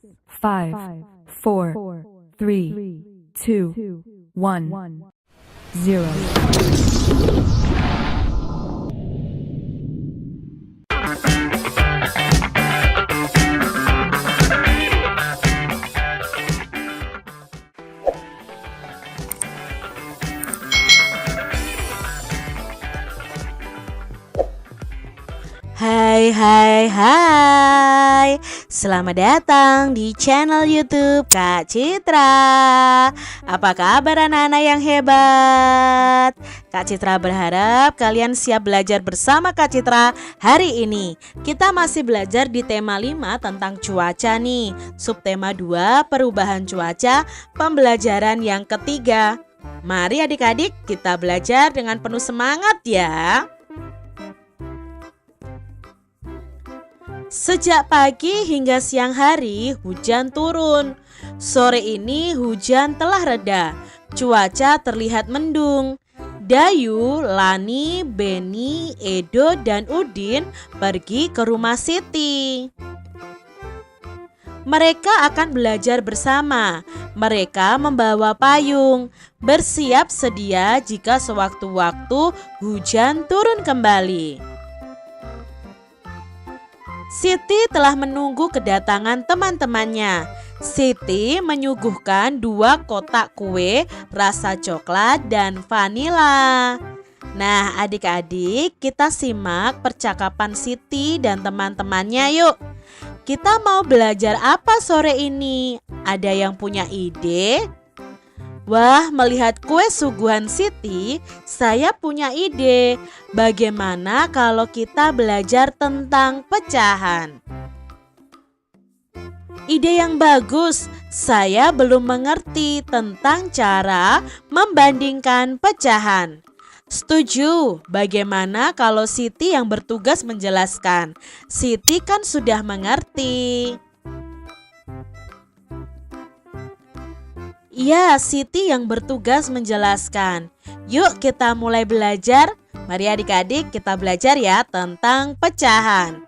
5, 4, 3, 2, 1, 0. Hai, selamat datang di channel YouTube Kak Citra. Apa kabar anak-anak yang hebat? Kak Citra berharap kalian siap belajar bersama Kak Citra hari ini. Kita masih belajar di tema 5 tentang cuaca nih. Subtema 2 perubahan cuaca, pembelajaran yang ketiga. Mari adik-adik kita belajar dengan penuh semangat ya. Sejak pagi hingga siang hari hujan turun. Sore ini hujan telah reda. Cuaca terlihat mendung. Dayu, Lani, Beni, Edo, dan Udin pergi ke rumah Siti. Mereka akan belajar bersama. Mereka membawa payung, bersiap sedia jika sewaktu-waktu hujan turun kembali. Siti telah menunggu kedatangan teman-temannya. Siti menyuguhkan 2 kotak kue rasa coklat dan vanila. Nah, adik-adik, kita simak percakapan Siti dan teman-temannya yuk. Kita mau belajar apa sore ini? Ada yang punya ide? Wah, melihat kue suguhan Siti, saya punya ide. Bagaimana kalau kita belajar tentang pecahan? Ide yang bagus. Saya belum mengerti tentang cara membandingkan pecahan. Setuju. Bagaimana kalau Siti yang bertugas menjelaskan? Siti kan sudah mengerti. Ya, Siti yang bertugas menjelaskan. Yuk kita mulai belajar. Mari adik-adik kita belajar ya tentang pecahan.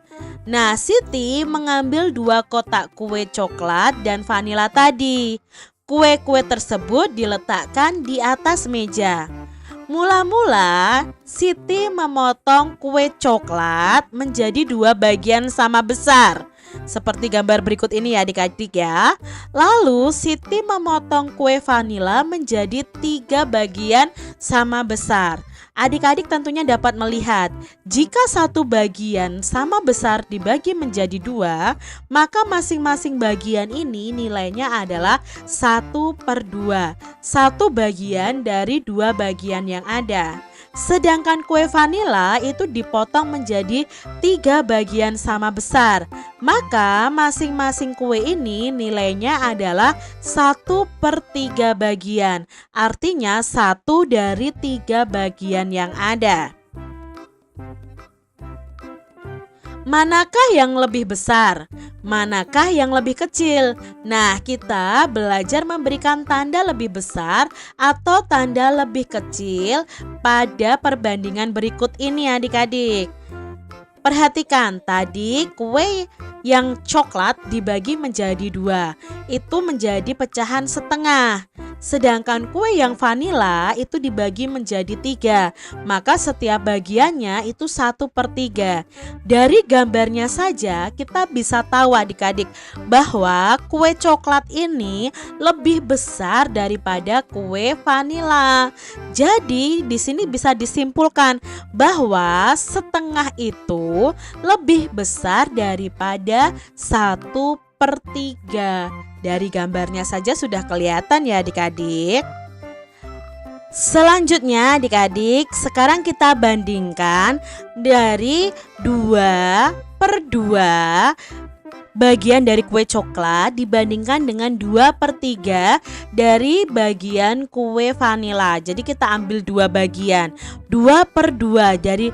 Nah, Siti mengambil 2 kotak kue coklat dan vanila tadi. Kue-kue tersebut diletakkan di atas meja. Mula-mula Siti memotong kue coklat menjadi 2 bagian sama besar. Seperti gambar berikut ini ya adik-adik ya. Lalu Siti memotong kue vanila menjadi 3 bagian sama besar. Adik-adik tentunya dapat melihat, jika 1 bagian sama besar dibagi menjadi 2, maka masing-masing bagian ini nilainya adalah 1/2. 1 bagian dari 2 bagian yang ada. Sedangkan kue vanila itu dipotong menjadi 3 bagian sama besar. Maka masing-masing kue ini nilainya adalah 1/3 bagian. Artinya 1 dari 3 bagian yang ada. Manakah yang lebih besar? Manakah yang lebih kecil? Nah, kita belajar memberikan tanda lebih besar atau tanda lebih kecil pada perbandingan berikut ini adik-adik. Perhatikan tadi kue yang coklat dibagi menjadi 2. Itu menjadi pecahan setengah. Sedangkan kue yang vanila itu dibagi menjadi 3. Maka setiap bagiannya itu 1/3. Dari gambarnya saja kita bisa tahu adik-adik bahwa kue coklat ini lebih besar daripada kue vanila. Jadi di sini bisa disimpulkan bahwa setengah itu lebih besar daripada 1/3. Dari gambarnya saja sudah kelihatan ya adik-adik. Selanjutnya adik-adik, sekarang kita bandingkan dari 2/2 bagian dari kue coklat dibandingkan dengan 2/3 dari bagian kue vanila. Jadi kita ambil 2 bagian, 2/2 jadi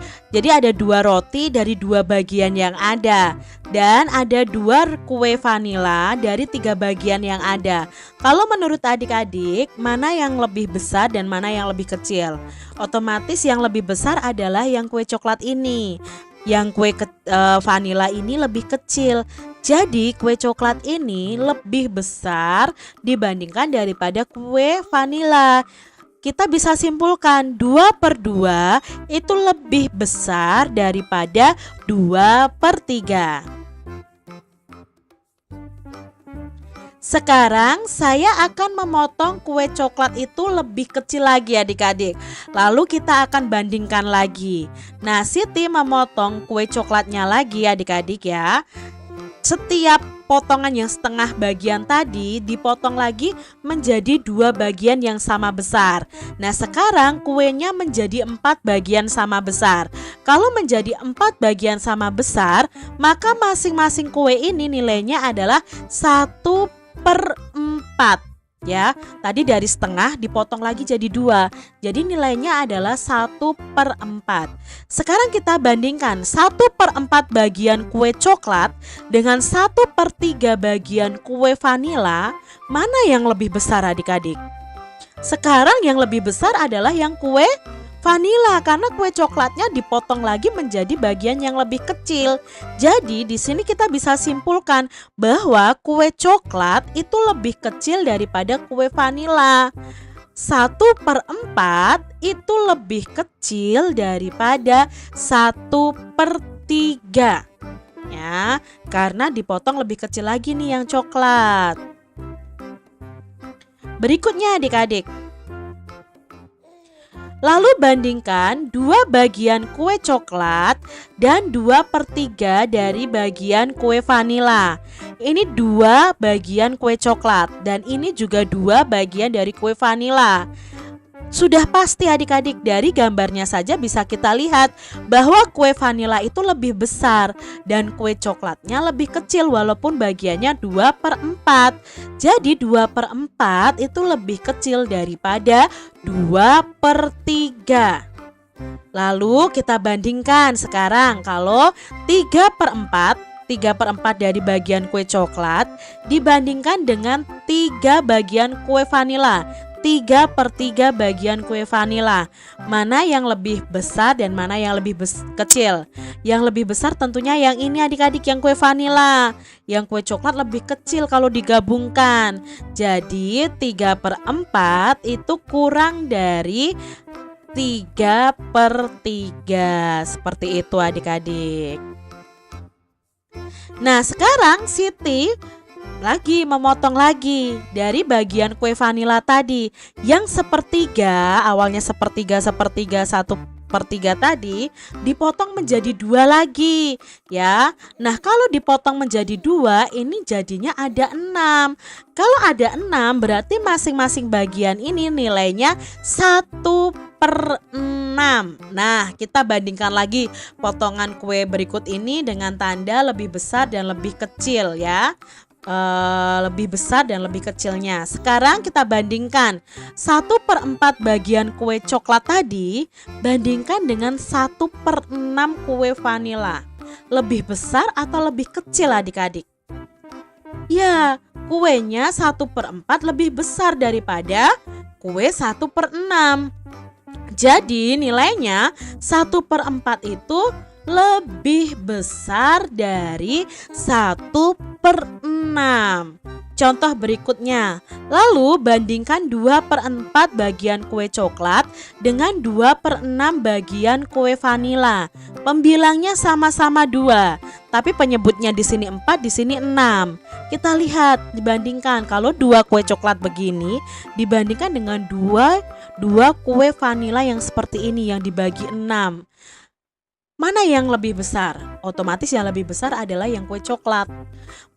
ada 2 roti dari 2 bagian yang ada. Dan ada 2 kue vanila dari 3 bagian yang ada. Kalau menurut adik-adik, mana yang lebih besar dan mana yang lebih kecil? Otomatis yang lebih besar adalah yang kue coklat ini. Yang kue vanila ini lebih kecil. Jadi kue coklat ini lebih besar dibandingkan daripada kue vanila. Kita bisa simpulkan 2/2 itu lebih besar daripada 2/3. Sekarang saya akan memotong kue coklat itu lebih kecil lagi adik-adik. Lalu kita akan bandingkan lagi. Nah, Siti memotong kue coklatnya lagi adik-adik ya. Setiap potongan yang setengah bagian tadi dipotong lagi menjadi 2 bagian yang sama besar. Nah, sekarang kuenya menjadi 4 bagian sama besar. Kalau menjadi 4 bagian sama besar, maka masing-masing kue ini nilainya adalah 1/4 ya. Tadi dari setengah dipotong lagi jadi 2. Jadi nilainya adalah 1/4. Sekarang kita bandingkan 1/4 bagian kue coklat dengan 1/3 bagian kue vanila. Mana yang lebih besar adik-adik? Sekarang yang lebih besar adalah yang kue vanila karena kue coklatnya dipotong lagi menjadi bagian yang lebih kecil. Jadi di sini kita bisa simpulkan bahwa kue coklat itu lebih kecil daripada kue vanila. 1/4 itu lebih kecil daripada 1/3 ya, karena dipotong lebih kecil lagi nih yang coklat. Berikutnya adik-adik, lalu bandingkan 2 bagian kue coklat dan 2/3 dari bagian kue vanila. Ini 2 bagian kue coklat dan ini juga 2 bagian dari kue vanila. Sudah pasti adik-adik dari gambarnya saja bisa kita lihat bahwa kue vanila itu lebih besar dan kue coklatnya lebih kecil walaupun bagiannya 2/4. Jadi 2/4 itu lebih kecil daripada 2/3. Lalu kita bandingkan sekarang kalau 3/4 dari bagian kue coklat dibandingkan dengan 3 bagian kue vanila. 3/3 bagian kue vanila. Mana yang lebih besar dan mana yang lebih kecil? Yang lebih besar tentunya yang ini adik-adik, yang kue vanila. Yang kue coklat lebih kecil kalau digabungkan. Jadi 3/4 itu kurang dari 3/3. Seperti itu adik-adik. Nah, sekarang Siti lagi memotong lagi dari bagian kue vanila tadi yang sepertiga, awalnya sepertiga 1/3 tadi dipotong menjadi 2 lagi ya. Nah, kalau dipotong menjadi 2 ini jadinya ada 6. Kalau ada 6 berarti masing-masing bagian ini nilainya 1/6. Nah, kita bandingkan lagi potongan kue berikut ini dengan tanda lebih besar dan lebih kecil ya. Lebih besar dan lebih kecilnya. Sekarang kita bandingkan 1/4 bagian kue coklat tadi bandingkan dengan 1/6 kue vanila. Lebih besar atau lebih kecil adik-adik? Ya, kuenya 1/4 lebih besar daripada kue 1/6. Jadi nilainya 1/4 itu lebih besar dari 1/6. Contoh berikutnya, lalu bandingkan 2/4 bagian kue coklat dengan 2/6 bagian kue vanila. Pembilangnya sama-sama 2, tapi penyebutnya di sini 4, di sini 6. Kita lihat, dibandingkan kalau 2 kue coklat begini dibandingkan dengan 2 kue vanila yang seperti ini yang dibagi 6. Mana yang lebih besar? Otomatis yang lebih besar adalah yang kue coklat.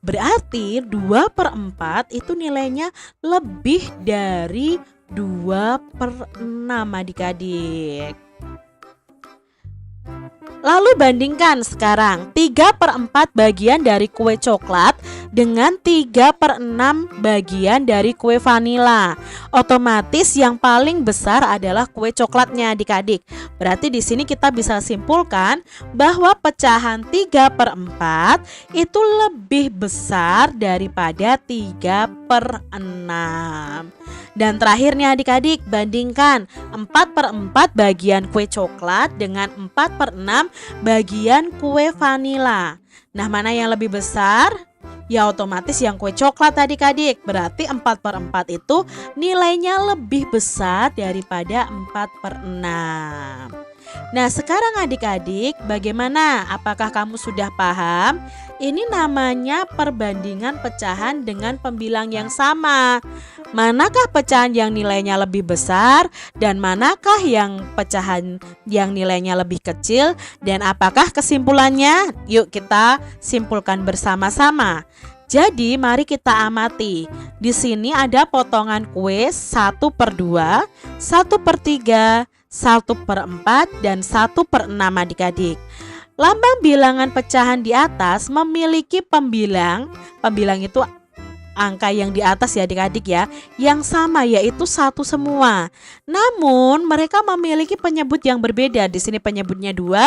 Berarti 2/4 itu nilainya lebih dari 2/6 adik-adik. Lalu bandingkan sekarang 3/4 bagian dari kue coklat dengan 3/6 bagian dari kue vanila. Otomatis yang paling besar adalah kue coklatnya adik-adik. Berarti di sini kita bisa simpulkan bahwa pecahan 3/4 itu lebih besar daripada 3/6. Dan terakhir nih adik-adik, bandingkan 4/4 bagian kue coklat dengan 4/6 bagian kue vanila. Nah, mana yang lebih besar? Ya otomatis yang kue coklat adik-adik. Berarti 4/4 itu nilainya lebih besar daripada 4/6. Nah, sekarang adik-adik, bagaimana? Apakah kamu sudah paham? Ini namanya perbandingan pecahan dengan pembilang yang sama. Manakah pecahan yang nilainya lebih besar dan manakah yang pecahan yang nilainya lebih kecil, dan apakah kesimpulannya? Yuk kita simpulkan bersama-sama. Jadi mari kita amati. Di sini ada potongan kue 1/2, 1/3, 1/4 dan 1/6 adik-adik. Lambang bilangan pecahan di atas memiliki pembilang itu angka yang di atas ya adik-adik ya, yang sama yaitu 1 semua. Namun mereka memiliki penyebut yang berbeda. Di sini penyebutnya 2,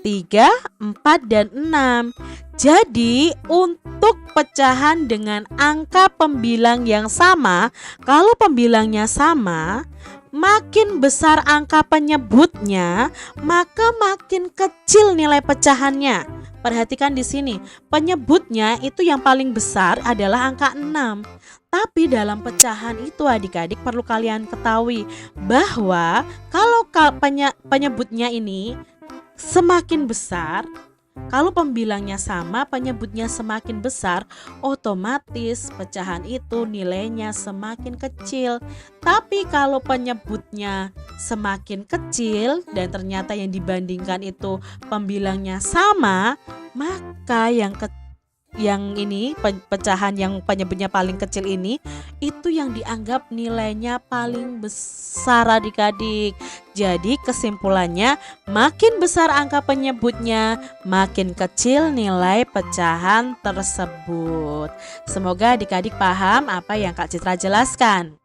3, 4 dan 6. Jadi untuk pecahan dengan angka pembilang yang sama, kalau pembilangnya sama, makin besar angka penyebutnya, maka makin kecil nilai pecahannya. Perhatikan di sini, penyebutnya itu yang paling besar adalah angka 6. Tapi dalam pecahan itu adik-adik perlu kalian ketahui bahwa kalau penyebutnya ini semakin besar, kalau pembilangnya sama, penyebutnya semakin besar, otomatis pecahan itu nilainya semakin kecil. Tapi kalau penyebutnya semakin kecil dan ternyata yang dibandingkan itu pembilangnya sama, maka yang ini pecahan yang penyebutnya paling kecil ini itu yang dianggap nilainya paling besar adik-adik. Jadi kesimpulannya, makin besar angka penyebutnya, makin kecil nilai pecahan tersebut. Semoga adik-adik paham apa yang Kak Citra jelaskan.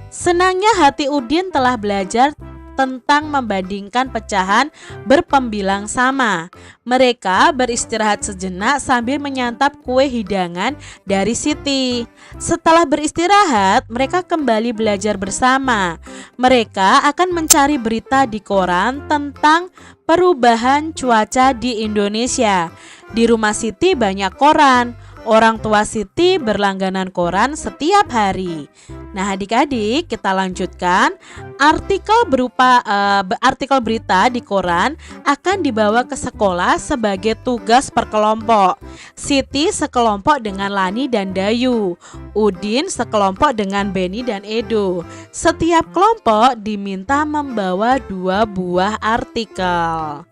Senangnya hati Udin telah belajar tentang membandingkan pecahan berpembilang sama. Mereka beristirahat sejenak sambil menyantap kue hidangan dari Siti. Setelah beristirahat, mereka kembali belajar bersama. Mereka akan mencari berita di koran tentang perubahan cuaca di Indonesia. Di rumah Siti banyak koran. Orang tua Siti berlangganan koran setiap hari. Nah adik-adik, kita lanjutkan. Artikel berita di koran akan dibawa ke sekolah sebagai tugas per kelompok. Siti sekelompok dengan Lani dan Dayu, Udin sekelompok dengan Beni dan Edo. Setiap kelompok diminta membawa 2 buah artikel.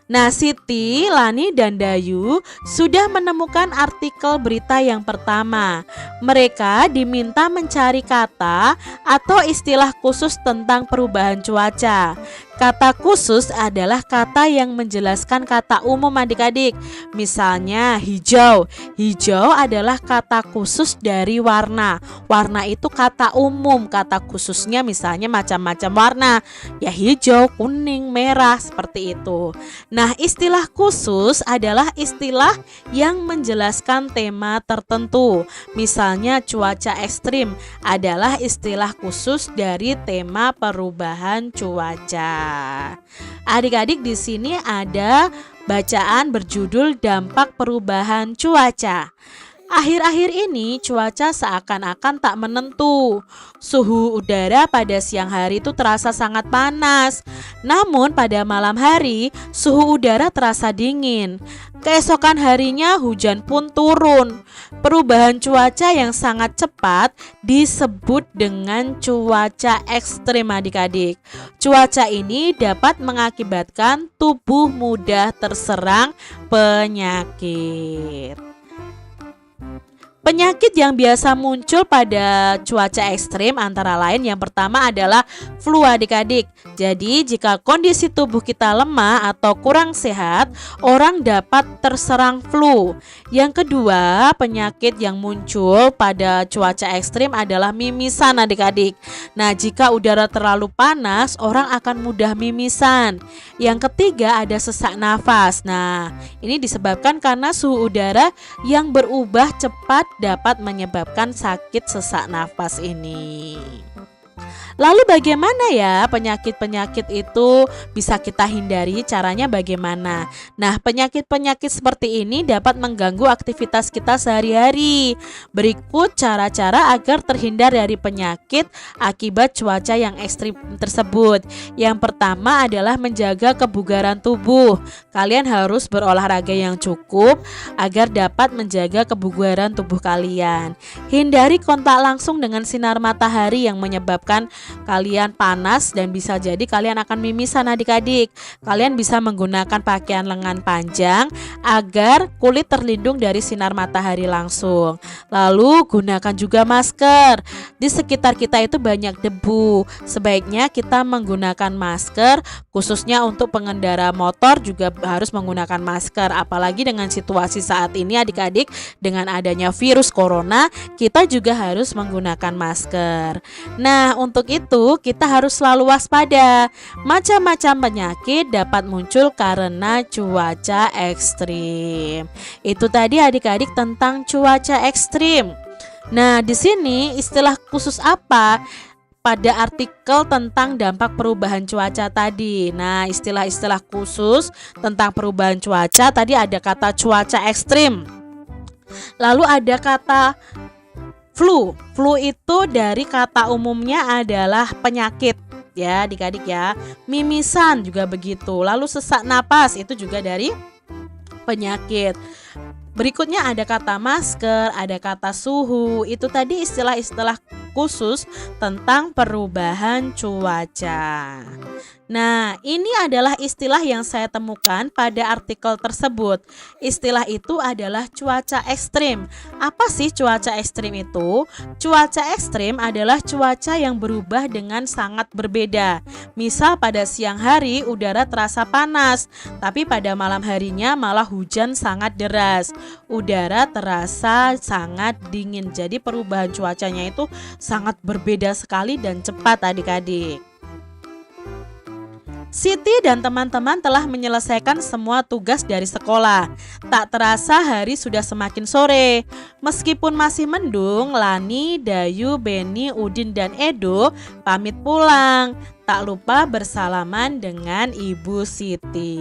Nah, Siti, Lani, dan Dayu sudah menemukan artikel berita yang pertama. Mereka diminta mencari kata atau istilah khusus tentang perubahan cuaca. Kata khusus adalah kata yang menjelaskan kata umum adik-adik. Misalnya hijau. Hijau adalah kata khusus dari warna. Warna itu kata umum, kata khususnya misalnya macam-macam warna. Ya hijau, kuning, merah, seperti itu. Nah, istilah khusus adalah istilah yang menjelaskan tema tertentu. Misalnya cuaca ekstrim adalah istilah khusus dari tema perubahan cuaca. Adik-adik, di sini ada bacaan berjudul dampak perubahan cuaca. Akhir-akhir ini cuaca seakan-akan tak menentu. Suhu udara pada siang hari itu terasa sangat panas. Namun pada malam hari suhu udara terasa dingin. Keesokan harinya hujan pun turun. Perubahan cuaca yang sangat cepat disebut dengan cuaca ekstrim adik-adik. Cuaca ini dapat mengakibatkan tubuh mudah terserang penyakit. Penyakit yang biasa muncul pada cuaca ekstrim antara lain yang pertama adalah flu adik-adik. Jadi jika kondisi tubuh kita lemah atau kurang sehat, orang dapat terserang flu. Yang kedua, penyakit yang muncul pada cuaca ekstrim adalah mimisan adik-adik. Nah, jika udara terlalu panas, orang akan mudah mimisan. Yang ketiga ada sesak nafas. Nah, ini disebabkan karena suhu udara yang berubah cepat dapat menyebabkan sakit sesak nafas ini. Lalu bagaimana ya penyakit-penyakit itu bisa kita hindari? Caranya bagaimana? Nah, penyakit-penyakit seperti ini dapat mengganggu aktivitas kita sehari-hari. Berikut cara-cara agar terhindar dari penyakit akibat cuaca yang ekstrim tersebut. Yang pertama adalah menjaga kebugaran tubuh. Kalian harus berolahraga yang cukup agar dapat menjaga kebugaran tubuh kalian. Hindari kontak langsung dengan sinar matahari yang menyebabkan kalian panas dan bisa jadi kalian akan mimisan adik-adik. Kalian bisa menggunakan pakaian lengan panjang agar kulit terlindung dari sinar matahari langsung. Lalu gunakan juga masker. Di sekitar kita itu banyak debu. Sebaiknya kita menggunakan masker, khususnya untuk pengendara motor juga harus menggunakan masker. Apalagi dengan situasi saat ini adik-adik, dengan adanya virus corona, kita juga harus menggunakan masker. Nah, untuk itu kita harus selalu waspada. Macam-macam penyakit dapat muncul karena cuaca ekstrim. Itu tadi adik-adik tentang cuaca ekstrim. Nah, di sini istilah khusus apa pada artikel tentang dampak perubahan cuaca tadi? Nah, istilah-istilah khusus tentang perubahan cuaca tadi ada kata cuaca ekstrim. Lalu ada kata flu. Flu itu dari kata umumnya adalah penyakit ya adik-adik ya. Mimisan juga begitu. Lalu sesak napas itu juga dari penyakit. Berikutnya ada kata masker, ada kata suhu. Itu tadi istilah-istilah khusus tentang perubahan cuaca. Nah, ini adalah istilah yang saya temukan pada artikel tersebut. Istilah itu adalah cuaca ekstrim. Apa sih cuaca ekstrim itu? Cuaca ekstrim adalah cuaca yang berubah dengan sangat berbeda. Misal pada siang hari udara terasa panas, tapi pada malam harinya malah hujan sangat deras. Udara terasa sangat dingin. Jadi perubahan cuacanya itu sangat berbeda sekali dan cepat adik-adik. Siti dan teman-teman telah menyelesaikan semua tugas dari sekolah. Tak terasa hari sudah semakin sore. Meskipun masih mendung, Lani, Dayu, Beni, Udin, dan Edo pamit pulang. Tak lupa bersalaman dengan Ibu Siti.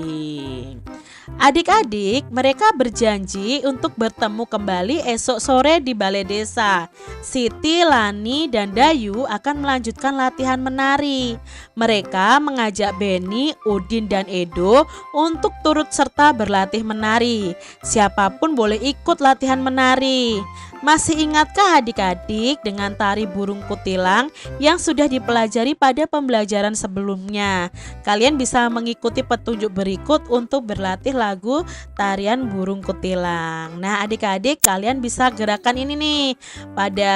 Adik-adik, mereka berjanji untuk bertemu kembali esok sore di balai desa. Siti, Lani, dan Dayu akan melanjutkan latihan menari. Mereka mengajak Beni, Udin, dan Edo untuk turut serta berlatih menari. Siapapun boleh ikut latihan menari. Masih ingatkah adik-adik dengan tari burung kutilang yang sudah dipelajari pada pembelajaran sebelumnya? Kalian bisa mengikuti petunjuk berikut untuk berlatih lagu tarian burung kutilang. Nah, adik-adik kalian bisa gerakan ini nih pada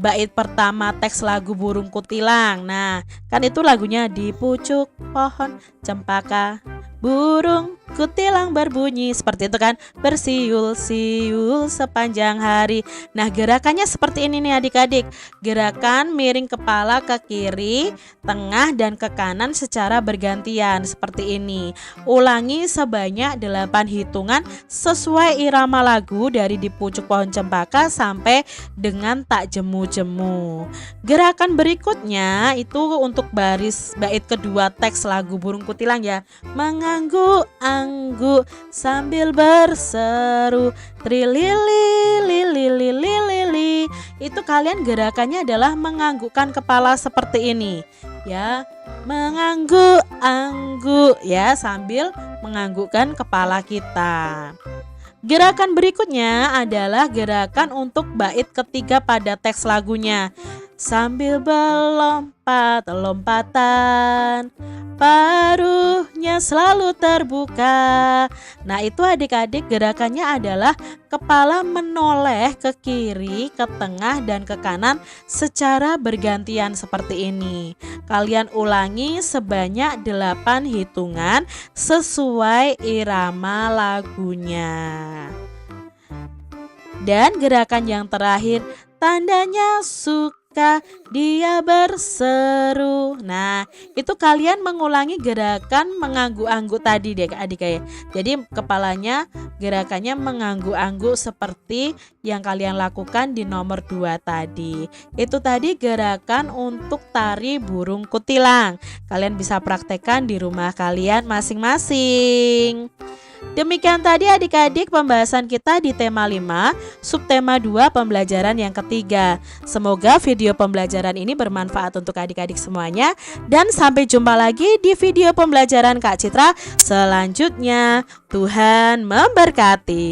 bait pertama teks lagu burung kutilang. Nah, kan itu lagunya di pucuk pohon cempaka burung kutilang berbunyi, seperti itu kan, bersiul-siul sepanjang hari. Nah, gerakannya seperti ini nih adik-adik. Gerakan miring kepala ke kiri, tengah, dan ke kanan secara bergantian seperti ini. Ulangi sebanyak 8 hitungan sesuai irama lagu dari di pucuk pohon cempaka sampai dengan tak jemu-jemu. Gerakan berikutnya itu untuk baris bait kedua teks lagu burung kutilang ya. Mengangguk-angguk sambil berseru trilili lili lili lili. Itu kalian gerakannya adalah menganggukkan kepala seperti ini ya. Mengangguk-angguk ya, sambil menganggukkan kepala kita. Gerakan berikutnya adalah gerakan untuk bait ketiga pada teks lagunya. Sambil berlompat-lompatan, paruhnya selalu terbuka. Nah, itu adik-adik gerakannya adalah kepala menoleh ke kiri, ke tengah, dan ke kanan secara bergantian seperti ini. Kalian ulangi sebanyak 8 hitungan sesuai irama lagunya. Dan gerakan yang terakhir, tandanya suka ketika dia berseru. Nah, itu kalian mengulangi gerakan mengangguk-angguk tadi deh adik ya. Jadi kepalanya gerakannya mengangguk-angguk seperti yang kalian lakukan di nomor 2 tadi. Itu tadi gerakan untuk tari burung kutilang. Kalian bisa praktekkan di rumah kalian masing-masing. Demikian tadi adik-adik pembahasan kita di tema 5, subtema 2 pembelajaran yang ketiga. Semoga video pembelajaran ini bermanfaat untuk adik-adik semuanya. Dan sampai jumpa lagi di video pembelajaran Kak Citra selanjutnya. Tuhan memberkati.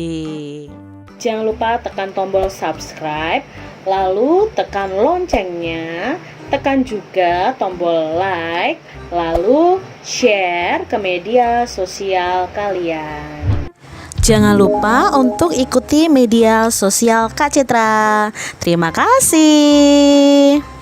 Jangan lupa tekan tombol subscribe, lalu tekan loncengnya, tekan juga tombol like, lalu share ke media sosial kalian. Jangan lupa untuk ikuti media sosial Kak Citra. Terima kasih.